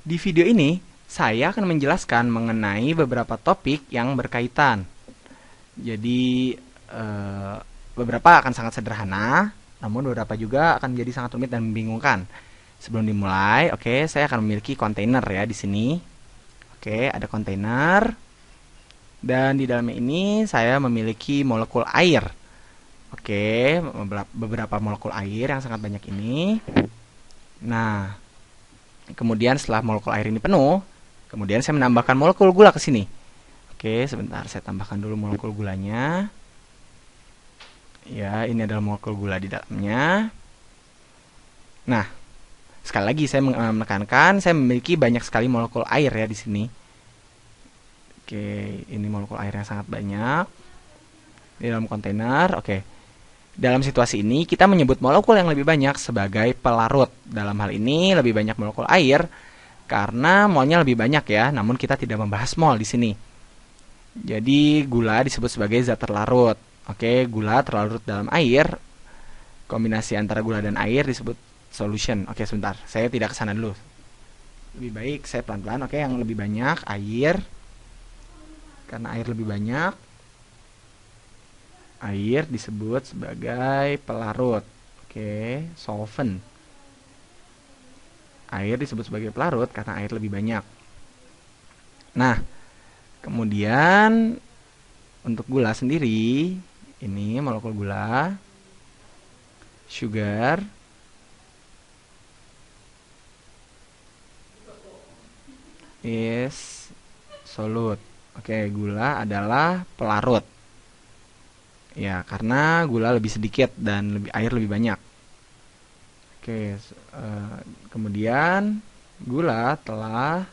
Di video ini, saya akan menjelaskan mengenai beberapa topik yang berkaitan. Jadi, eh, beberapa akan sangat sederhana, namun beberapa juga akan menjadi sangat rumit dan membingungkan. Sebelum dimulai, saya akan memiliki kontainer ya di sini. Ada kontainer. Dan di dalamnya ini saya memiliki molekul air. Beberapa molekul air yang sangat banyak ini. Nah, kemudian setelah molekul air ini penuh, kemudian saya menambahkan molekul gula ke sini. Sebentar, saya tambahkan dulu molekul gulanya. Ya, ini adalah molekul gula di dalamnya. Nah, sekali lagi saya menekankan, saya memiliki banyak sekali molekul air ya di sini. Ini molekul air yang sangat banyak di dalam kontainer. Dalam situasi ini kita menyebut molekul yang lebih banyak sebagai pelarut. Dalam hal ini lebih banyak molekul air karena molnya lebih banyak ya, namun kita tidak membahas mol di sini. Jadi gula disebut sebagai zat terlarut. Gula terlarut dalam air. Kombinasi antara gula dan air disebut solution. Sebentar, saya tidak kesana dulu. Lebih baik saya pelan-pelan. Yang lebih banyak air. Karena air lebih banyak, air disebut sebagai pelarut. Solvent. Air disebut sebagai pelarut karena air lebih banyak. Nah, kemudian untuk gula sendiri, ini molekul gula, sugar, is solute. Gula adalah pelarut. Ya, karena gula lebih sedikit dan air lebih banyak. Kemudian gula telah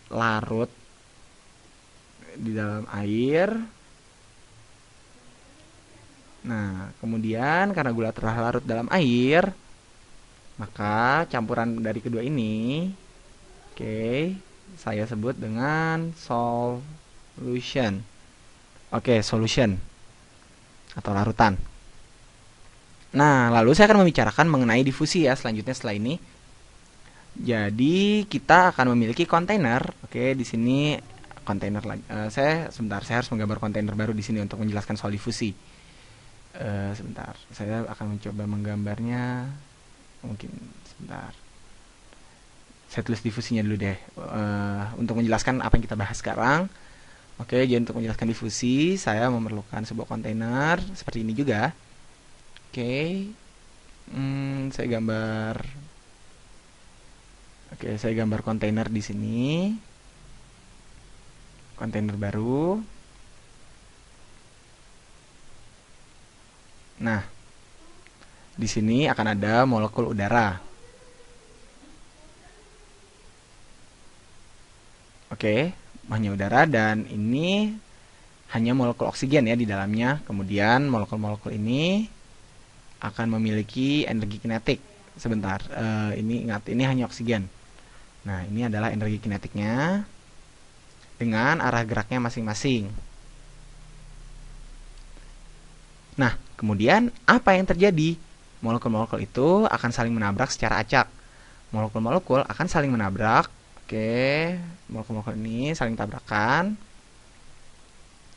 larut di dalam air. Nah, kemudian karena gula telah larut dalam air, maka campuran dari kedua ini, saya sebut dengan solution. Solution atau larutan. Nah, lalu saya akan membicarakan mengenai difusi ya selanjutnya setelah ini. Jadi kita akan memiliki kontainer. Di sini kontainer lagi. Saya harus menggambar kontainer baru di sini untuk menjelaskan soal difusi. Sebentar, saya akan mencoba menggambarnya. Mungkin sebentar. Saya tulis difusinya dulu deh, untuk menjelaskan apa yang kita bahas sekarang. Jadi untuk menjelaskan difusi, saya memerlukan sebuah kontainer seperti ini juga. Saya gambar. Saya gambar kontainer di sini. Kontainer baru. Nah, di sini akan ada molekul udara. Hanya udara dan ini hanya molekul oksigen ya di dalamnya. Kemudian molekul-molekul ini akan memiliki energi kinetik. Sebentar, ini ingat, ini hanya oksigen. Nah, ini adalah energi kinetiknya dengan arah geraknya masing-masing. Nah, kemudian apa yang terjadi? Molekul-molekul itu akan saling menabrak secara acak. Molekul-molekul akan saling menabrak. Molekul-molekul ini saling tabrakan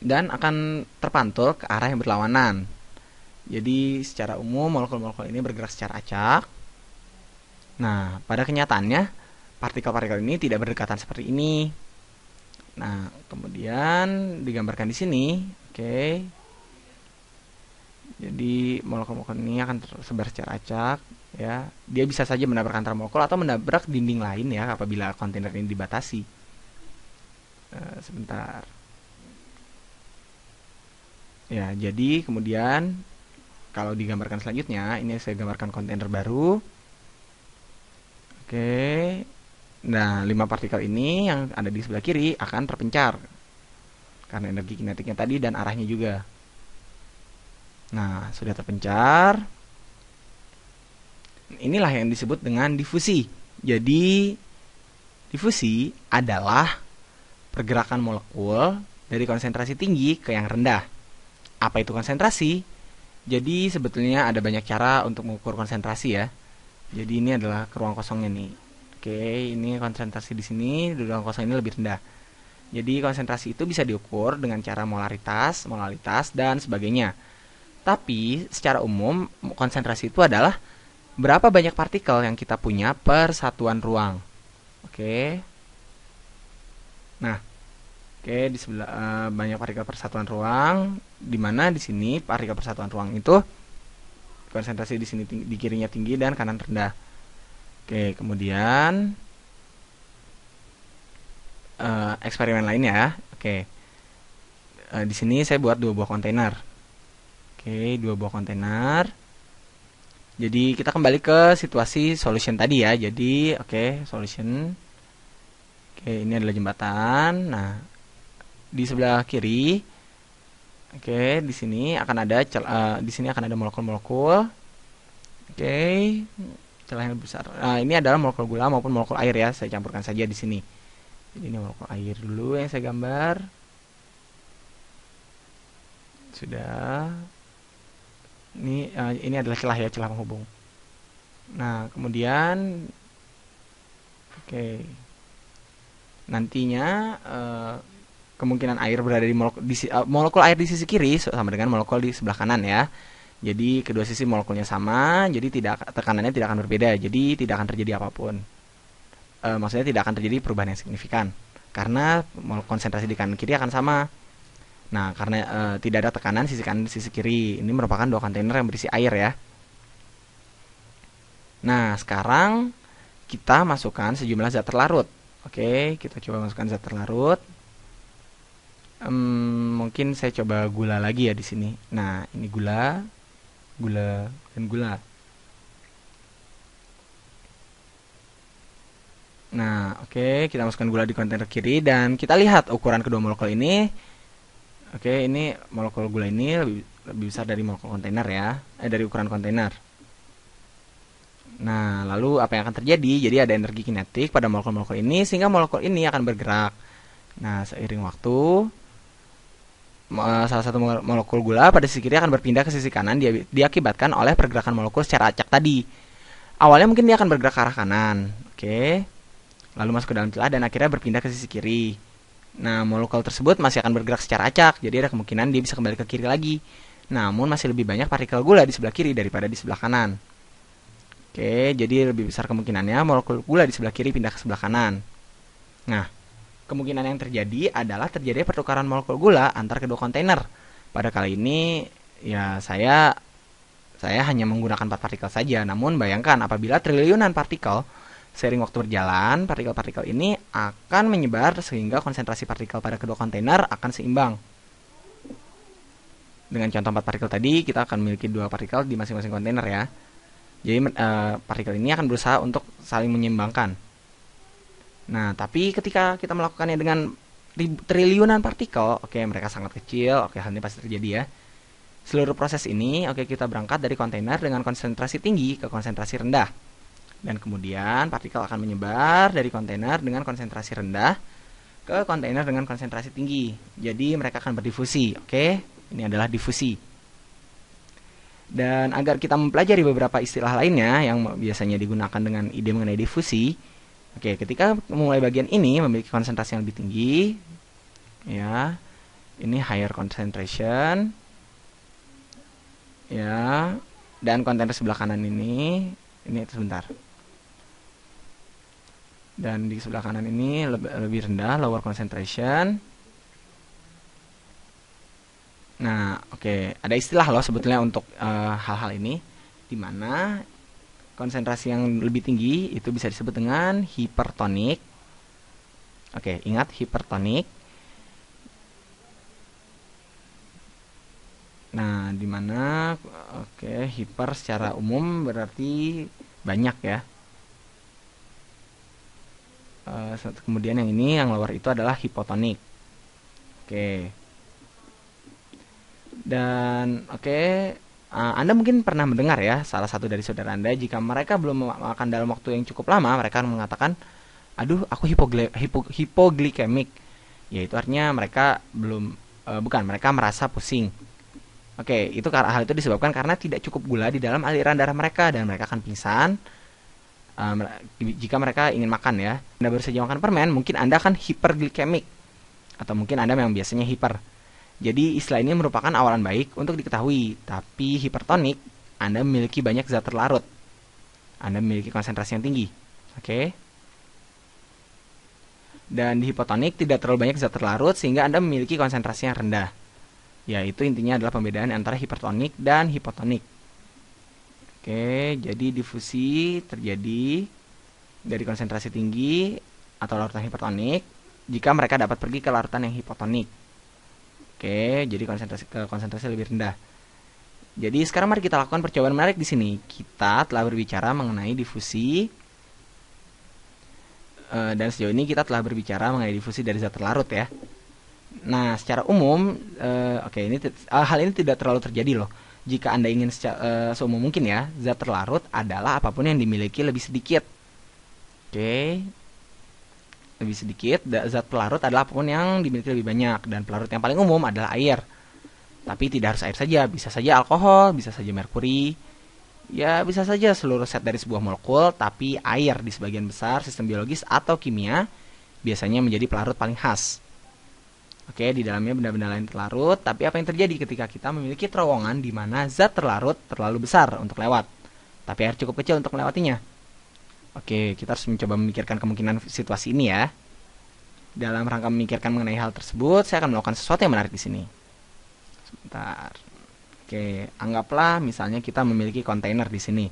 dan akan terpantul ke arah yang berlawanan. Jadi secara umum molekul-molekul ini bergerak secara acak. Nah, pada kenyataannya partikel-partikel ini tidak berdekatan seperti ini. Nah, kemudian digambarkan di sini. Jadi molekul-molekul ini akan tersebar secara acak. Ya, dia bisa saja menabrak antar molekul atau menabrak dinding lain ya apabila kontainer ini dibatasi. Sebentar. Ya, jadi kemudian kalau digambarkan selanjutnya, ini saya gambarkan kontainer baru. Nah, 5 partikel ini yang ada di sebelah kiri akan terpencar karena energi kinetiknya tadi dan arahnya juga. Nah, sudah terpencar. Inilah yang disebut dengan difusi. Jadi, difusi adalah pergerakan molekul dari konsentrasi tinggi ke yang rendah. Apa itu konsentrasi? Jadi sebetulnya ada banyak cara untuk mengukur konsentrasi ya. Jadi ini adalah ke ruang kosongnya nih. Oke, ini konsentrasi di sini di ruang kosong ini lebih rendah. Jadi konsentrasi itu bisa diukur dengan cara molaritas, molalitas, dan sebagainya. Tapi secara umum konsentrasi itu adalah berapa banyak partikel yang kita punya per satuan ruang. Oke. Nah, oke di sebelah banyak partikel per satuan ruang, di mana di sini partikel per satuan ruang itu konsentrasi di sini di kirinya tinggi dan kanan rendah. Oke, kemudian eksperimen lain ya. Oke. Di sini saya buat 2 buah kontainer. Oke, 2 buah kontainer. Jadi kita kembali ke situasi solution tadi ya. Jadi oke, solution. Oke, ini adalah jembatan. Nah, di sebelah kiri, oke, di sini akan ada molekul-molekul. Oke, celah yang besar. Ini adalah molekul gula maupun molekul air ya. Saya campurkan saja di sini. Jadi ini molekul air dulu yang saya gambar. Sudah. Ini adalah celah ya, celah penghubung. Nah, kemudian oke. Nantinya kemungkinan air berada di molekul air di sisi kiri sama dengan molekul di sebelah kanan ya. Jadi kedua sisi molekulnya sama, jadi tekanannya tidak akan berbeda, jadi tidak akan terjadi apapun. Maksudnya tidak akan terjadi perubahan yang signifikan karena konsentrasi di kanan kiri akan sama. Nah, karena tidak ada tekanan sisi kanan dan sisi kiri, ini merupakan 2 kontainer yang berisi air ya. Nah, sekarang kita masukkan sejumlah zat terlarut. Oke, kita coba masukkan zat terlarut. Mungkin saya coba gula lagi ya di sini. Nah, ini gula, dan gula. Nah, oke, kita masukkan gula di kontainer kiri dan kita lihat ukuran kedua molekul ini. Oke, ini molekul gula ini lebih besar dari molekul kontainer ya, dari ukuran kontainer. Nah, lalu apa yang akan terjadi? Jadi ada energi kinetik pada molekul-molekul ini sehingga molekul ini akan bergerak. Nah, seiring waktu salah satu molekul gula pada sisi kiri akan berpindah ke sisi kanan diakibatkan oleh pergerakan molekul secara acak tadi. Awalnya mungkin dia akan bergerak ke arah kanan. Oke. Lalu masuk ke dalam celah dan akhirnya berpindah ke sisi kiri. Nah, molekul tersebut masih akan bergerak secara acak, jadi ada kemungkinan dia bisa kembali ke kiri lagi. Namun masih lebih banyak partikel gula di sebelah kiri daripada di sebelah kanan. Oke, jadi lebih besar kemungkinannya molekul gula di sebelah kiri pindah ke sebelah kanan. Nah, kemungkinan yang terjadi adalah terjadi pertukaran molekul gula antar kedua kontainer. Pada kali ini, ya saya hanya menggunakan 4 partikel saja. Namun bayangkan apabila triliunan partikel seiring waktu berjalan, partikel-partikel ini akan menyebar sehingga konsentrasi partikel pada kedua kontainer akan seimbang. Dengan contoh 4 partikel tadi, kita akan memiliki 2 partikel di masing-masing kontainer ya. Jadi partikel ini akan berusaha untuk saling menyeimbangkan. Nah, tapi ketika kita melakukannya dengan triliunan partikel, oke, mereka sangat kecil, oke, hal ini pasti terjadi ya. Seluruh proses ini, oke, kita berangkat dari kontainer dengan konsentrasi tinggi ke konsentrasi rendah. Dan kemudian partikel akan menyebar dari kontainer dengan konsentrasi rendah ke kontainer dengan konsentrasi tinggi. Jadi mereka akan berdifusi. Oke, ini adalah difusi. Dan agar kita mempelajari beberapa istilah lainnya yang biasanya digunakan dengan ide mengenai difusi. Oke, ketika memulai bagian ini memiliki konsentrasi yang lebih tinggi, ya, ini higher concentration, ya, dan kontainer sebelah kanan ini sebentar. Dan di sebelah kanan ini lebih rendah, lower concentration. Nah, oke, ada istilah loh sebetulnya untuk hal-hal ini, di mana konsentrasi yang lebih tinggi itu bisa disebut dengan hipertonik. Oke, ingat hipertonik. Nah, di mana hiper secara umum berarti banyak ya. Kemudian yang ini yang lower itu adalah hipotonik. Oke. Dan Anda mungkin pernah mendengar ya salah satu dari saudara Anda jika mereka belum makan dalam waktu yang cukup lama, mereka akan mengatakan, "Aduh, aku hipoglikemik." Yaitu artinya mereka mereka merasa pusing. Oke, hal itu disebabkan karena tidak cukup gula di dalam aliran darah mereka dan mereka akan pingsan Jika mereka ingin makan ya, Anda baru saja makan permen, mungkin Anda akan hiperglikemik, atau mungkin Anda memang biasanya hiper. Jadi istilah ini merupakan awalan baik untuk diketahui, tapi hipertonik, Anda memiliki banyak zat terlarut. Anda memiliki konsentrasi yang tinggi. Oke. Dan di hipotonik tidak terlalu banyak zat terlarut sehingga Anda memiliki konsentrasi yang rendah. Yaitu intinya adalah pembedaan antara hipertonik dan hipotonik. Oke, jadi difusi terjadi dari konsentrasi tinggi atau larutan hipertonik jika mereka dapat pergi ke larutan yang hipotonik. Oke, jadi konsentrasi lebih rendah. Jadi sekarang mari kita lakukan percobaan menarik di sini. Kita telah berbicara mengenai difusi dan sejauh ini kita telah berbicara mengenai difusi dari zat terlarut ya. Nah, secara umum, hal ini tidak terlalu terjadi loh. Jika Anda ingin seumum mungkin ya, zat terlarut adalah apapun yang dimiliki lebih sedikit. Oke, lebih sedikit. Zat pelarut adalah apapun yang dimiliki lebih banyak. Dan pelarut yang paling umum adalah air. Tapi tidak harus air saja, bisa saja alkohol, bisa saja merkuri. Ya, bisa saja seluruh set dari sebuah molekul, tapi air di sebagian besar sistem biologis atau kimia biasanya menjadi pelarut paling khas. Oke, di dalamnya benda-benda lain terlarut, tapi apa yang terjadi ketika kita memiliki terowongan di mana zat terlarut terlalu besar untuk lewat, tapi air cukup kecil untuk melewatinya? Oke, kita harus mencoba memikirkan kemungkinan situasi ini ya. Dalam rangka memikirkan mengenai hal tersebut, saya akan melakukan sesuatu yang menarik di sini. Sebentar. Oke, anggaplah misalnya kita memiliki kontainer di sini.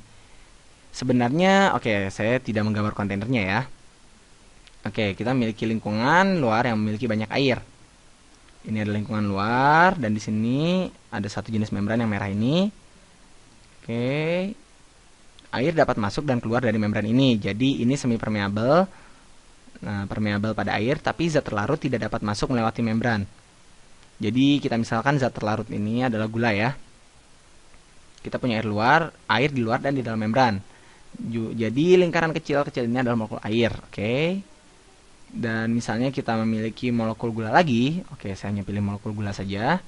Sebenarnya, saya tidak menggambar kontainernya ya. Oke, kita memiliki lingkungan luar yang memiliki banyak air. Ini adalah lingkungan luar dan di sini ada satu jenis membran yang merah ini. Oke. Air dapat masuk dan keluar dari membran ini. Jadi ini semi permeabel. Nah, permeabel pada air tapi zat terlarut tidak dapat masuk melewati membran. Jadi kita misalkan zat terlarut ini adalah gula ya. Kita punya air di luar dan di dalam membran. Jadi lingkaran kecil-kecil ini adalah molekul air, oke. Dan misalnya kita memiliki molekul gula lagi. Oke, saya hanya pilih molekul gula saja.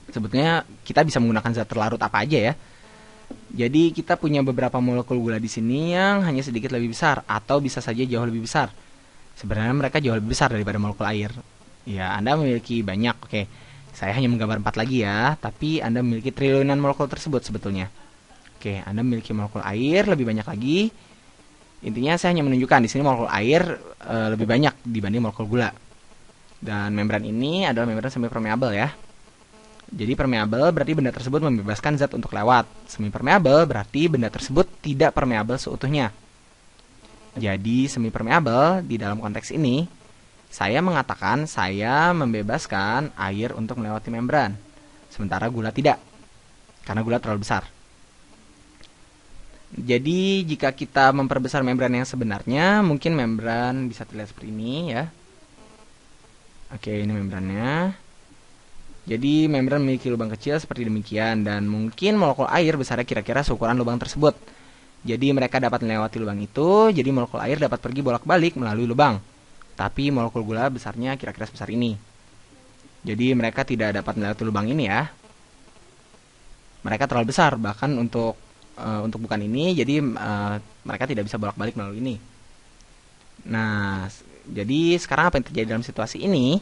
Sebetulnya kita bisa menggunakan zat terlarut apa aja ya. Jadi kita punya beberapa molekul gula di sini yang hanya sedikit lebih besar atau bisa saja jauh lebih besar. Sebenarnya mereka jauh lebih besar daripada molekul air. Ya, Anda memiliki banyak. Oke, saya hanya menggambar 4 lagi ya, tapi Anda memiliki triliunan molekul tersebut sebetulnya. Oke, Anda memiliki molekul air lebih banyak lagi. Intinya saya hanya menunjukkan di sini molekul air lebih banyak dibanding molekul gula. Dan membran ini adalah membran semi permeabel ya. Jadi permeabel berarti benda tersebut membebaskan zat untuk lewat. Semi permeabel berarti benda tersebut tidak permeabel seutuhnya. Jadi semi permeabel di dalam konteks ini saya mengatakan saya membebaskan air untuk melewati membran. Sementara gula tidak. Karena gula terlalu besar. Jadi jika kita memperbesar membran yang sebenarnya, mungkin membran bisa terlihat seperti ini ya. Oke, ini membrannya. Jadi membran memiliki lubang kecil seperti demikian dan mungkin molekul air besarnya kira-kira seukuran lubang tersebut. Jadi mereka dapat melewati lubang itu, jadi molekul air dapat pergi bolak-balik melalui lubang. Tapi molekul gula besarnya kira-kira sebesar ini. Jadi mereka tidak dapat melewati lubang ini ya. Mereka terlalu besar bahkan untuk bukan ini, jadi mereka tidak bisa bolak-balik melalui ini. Nah, jadi sekarang apa yang terjadi dalam situasi ini?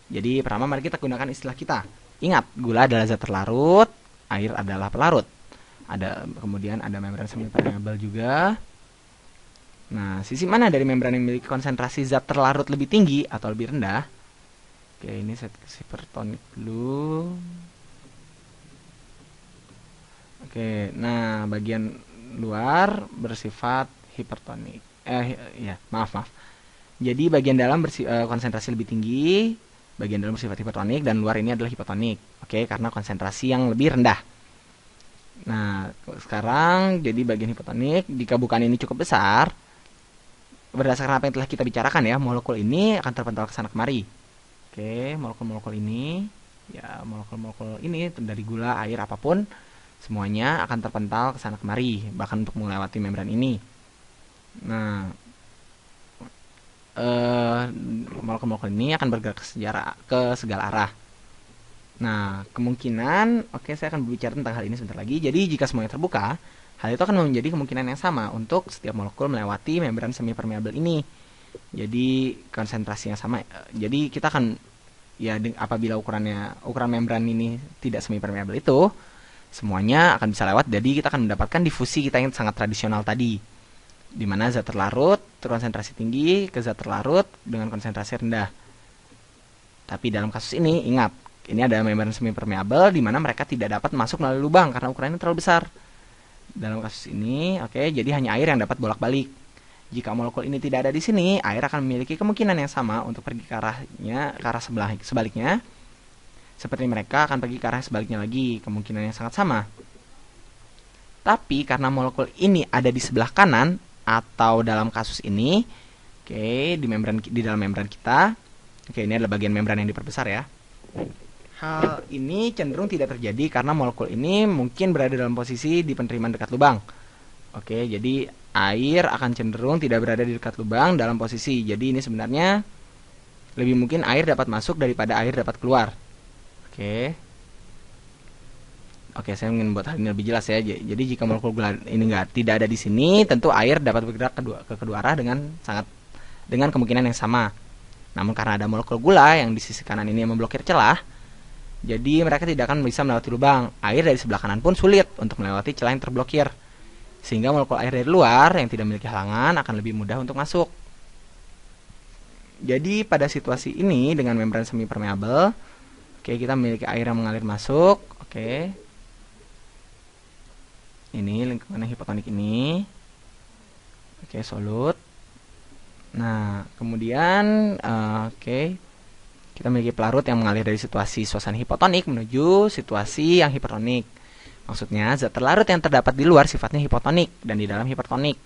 Jadi pertama mari kita gunakan istilah kita. Ingat, gula adalah zat terlarut, air adalah pelarut. Kemudian ada membran semi permeabel juga. Nah, sisi mana dari membran yang memiliki konsentrasi zat terlarut lebih tinggi atau lebih rendah? Oke, ini saya kasih hipertonik dulu. Oke, nah bagian luar bersifat hipertonik. Maaf. Jadi bagian dalam konsentrasi lebih tinggi, bagian dalam bersifat hipertonik dan luar ini adalah hipotonik. Oke, karena konsentrasi yang lebih rendah. Nah, sekarang jadi bagian hipotonik, jika bukaan ini cukup besar, berdasarkan apa yang telah kita bicarakan ya, molekul ini akan terpental ke sana kemari. Oke, molekul-molekul ini, ya molekul-molekul ini dari gula, air, apapun, semuanya akan terpental ke sana kemari, bahkan untuk melewati membran ini. Nah, molekul-molekul ini akan bergerak ke segala arah. Nah, kemungkinan, oke, saya akan berbicara tentang hal ini sebentar lagi. Jadi, jika semuanya terbuka, hal itu akan menjadi kemungkinan yang sama untuk setiap molekul melewati membran semi permeabel ini. Jadi, konsentrasinya sama. Jadi, kita akan, ya, apabila ukuran membran ini tidak semi permeabel itu, semuanya akan bisa lewat. Jadi, kita akan mendapatkan difusi kita yang sangat tradisional tadi, di mana zat terlarut konsentrasi tinggi ke zat terlarut dengan konsentrasi rendah. Tapi dalam kasus ini, ingat, ini ada membran semi permeabel di mana mereka tidak dapat masuk melalui lubang karena ukurannya terlalu besar. Dalam kasus ini, oke, jadi hanya air yang dapat bolak-balik. Jika molekul ini tidak ada di sini, air akan memiliki kemungkinan yang sama untuk pergi ke arah sebaliknya. Seperti mereka akan pergi ke arah sebaliknya lagi, kemungkinan yang sangat sama. Tapi karena molekul ini ada di sebelah kanan atau dalam kasus ini, oke, di dalam membran kita, oke, ini adalah bagian membran yang diperbesar ya. Hal ini cenderung tidak terjadi karena molekul ini mungkin berada dalam posisi di penerimaan dekat lubang. Oke, jadi air akan cenderung tidak berada di dekat lubang dalam posisi. Jadi ini sebenarnya lebih mungkin air dapat masuk daripada air dapat keluar. Oke. Oke, saya ingin membuat hal ini lebih jelas ya. Jadi jika molekul gula ini tidak ada di sini, tentu air dapat bergerak ke kedua arah dengan kemungkinan yang sama. Namun karena ada molekul gula yang di sisi kanan ini yang memblokir celah, jadi mereka tidak akan bisa melewati lubang. Air dari sebelah kanan pun sulit untuk melewati celah yang terblokir. Sehingga molekul air dari luar yang tidak memiliki halangan akan lebih mudah untuk masuk. Jadi pada situasi ini dengan membran semi permeabel, oke, kita memiliki air yang mengalir masuk. Oke. Ini lingkungan hipotonik ini. Oke, solut. Nah, kemudian oke, kita memiliki pelarut yang mengalir dari situasi suasana hipotonik menuju situasi yang hipertonik. Maksudnya, zat terlarut yang terdapat di luar sifatnya hipotonik dan di dalam hipertonik.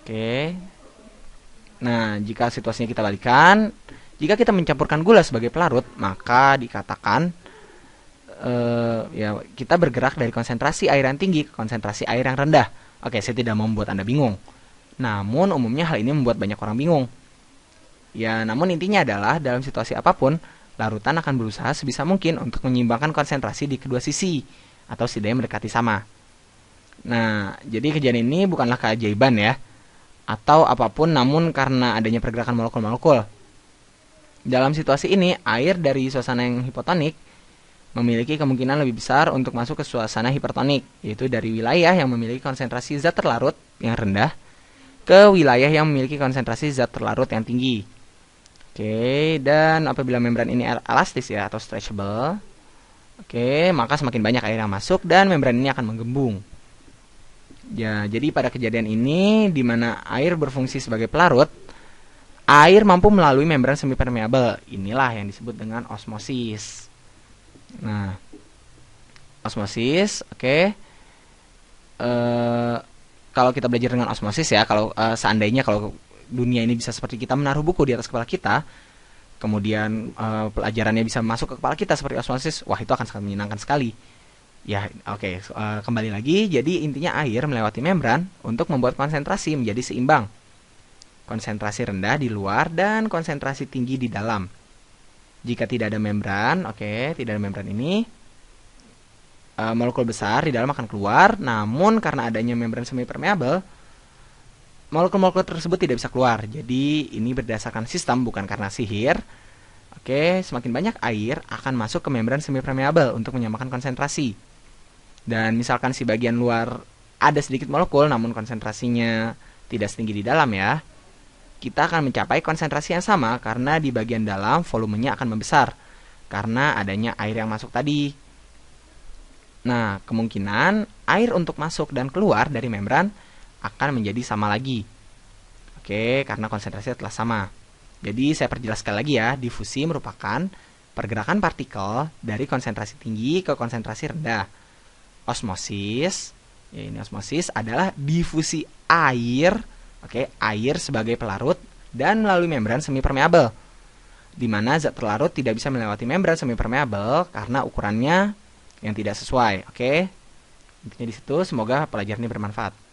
Oke. Nah, jika situasinya kita balikan, jika kita mencampurkan gula sebagai pelarut, maka dikatakan ya kita bergerak dari konsentrasi air yang tinggi ke konsentrasi air yang rendah. Oke, saya tidak mau membuat Anda bingung. Namun, umumnya hal ini membuat banyak orang bingung. Ya, namun intinya adalah dalam situasi apapun, larutan akan berusaha sebisa mungkin untuk menyeimbangkan konsentrasi di kedua sisi atau setidaknya mendekati sama. Nah, jadi kejadian ini bukanlah keajaiban ya, atau apapun, namun karena adanya pergerakan molekul-molekul. Dalam situasi ini, air dari suasana yang hipotonik memiliki kemungkinan lebih besar untuk masuk ke suasana hipertonik, yaitu dari wilayah yang memiliki konsentrasi zat terlarut yang rendah ke wilayah yang memiliki konsentrasi zat terlarut yang tinggi. Oke, dan apabila membran ini elastis ya atau stretchable, oke, maka semakin banyak air yang masuk dan membran ini akan menggembung. Ya, jadi pada kejadian ini di mana air berfungsi sebagai pelarut, air mampu melalui membran semi permeabel. Inilah yang disebut dengan osmosis. Nah, osmosis, oke. Kalau kita belajar dengan osmosis ya, kalau seandainya kalau dunia ini bisa seperti kita menaruh buku di atas kepala kita, kemudian pelajarannya bisa masuk ke kepala kita seperti osmosis, wah itu akan sangat menyenangkan sekali. Ya, oke, kembali lagi, jadi intinya air melewati membran untuk membuat konsentrasi menjadi seimbang. Konsentrasi rendah di luar dan konsentrasi tinggi di dalam. Jika tidak ada membran, oke, tidak ada membran ini, molekul besar di dalam akan keluar, namun karena adanya membran semi permeabel, molekul-molekul tersebut tidak bisa keluar. Jadi ini berdasarkan sistem, bukan karena sihir. Oke, semakin banyak air akan masuk ke membran semi permeabel untuk menyamakan konsentrasi. Dan misalkan si bagian luar ada sedikit molekul namun konsentrasinya tidak setinggi di dalam ya, kita akan mencapai konsentrasi yang sama karena di bagian dalam volumenya akan membesar karena adanya air yang masuk tadi. Nah, kemungkinan air untuk masuk dan keluar dari membran akan menjadi sama lagi. Oke, karena konsentrasinya telah sama. Jadi saya perjelas sekali lagi ya, difusi merupakan pergerakan partikel dari konsentrasi tinggi ke konsentrasi rendah. Osmosis, ya ini osmosis adalah difusi air, oke, air sebagai pelarut dan melalui membran semi permeabel, di mana zat terlarut tidak bisa melewati membran semi permeabel karena ukurannya yang tidak sesuai. Oke, intinya di situ. Semoga pelajaran ini bermanfaat.